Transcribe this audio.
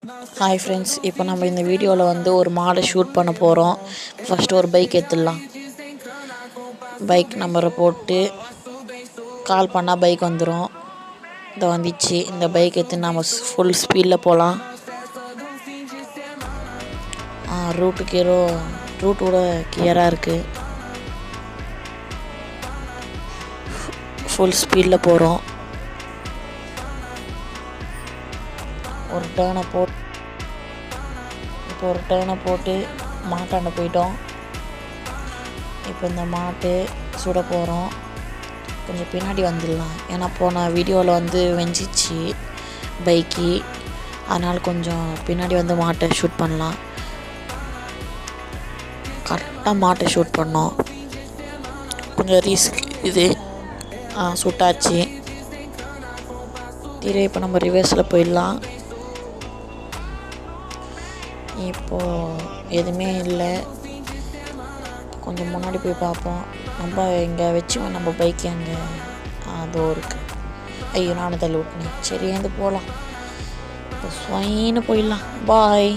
Hi friends, இப்போ நம்ம இந்த வீடியோவில் வந்து ஒரு மாடை ஷூட் பண்ண போகிறோம். ஃபஸ்ட்டு ஒரு பைக் எடுத்துடலாம். பைக் நம்பரை போட்டு கால் பண்ணால் பைக் வந்துடும். இதை வந்துச்சு. இந்த பைக் எடுத்து நம்ம ஃபுல் ஸ்பீடில் போகலாம். ரூட்டோட கிளியராக இருக்குது. ஃபுல் ஸ்பீடில் போகிறோம். ஒரு டேர்னை போட்டு மாட்டாண்ட போயிட்டோம். இப்போ இந்த மாட்டு சுட போகிறோம். கொஞ்சம் பின்னாடி வந்துடலாம், ஏன்னா போன வீடியோவில் வந்து வெஞ்சிச்சு பைக்கு. அதனால் கொஞ்சம் பின்னாடி வந்து மாட்டை ஷூட் பண்ணலாம். கரெக்டாக மாட்டை ஷூட் பண்ணோம். கொஞ்சம் ரிஸ்க் இது. சுட்டாச்சு. இப்போ நம்ம ரிவர்ஸில் போயிடலாம். இப்போது எதுவுமே இல்லை. கொஞ்சம் முன்னாடி போய் பார்ப்போம். நம்ம இங்கே வச்சு நம்ம பைக்கு அங்கே அதோ இருக்குது. ஐயோ, நானும் தள்ளி விட்டேன். சரி, ஏந்து போகலாம். இப்போ ஸ்வைன்னு போயிடலாம். பாய்.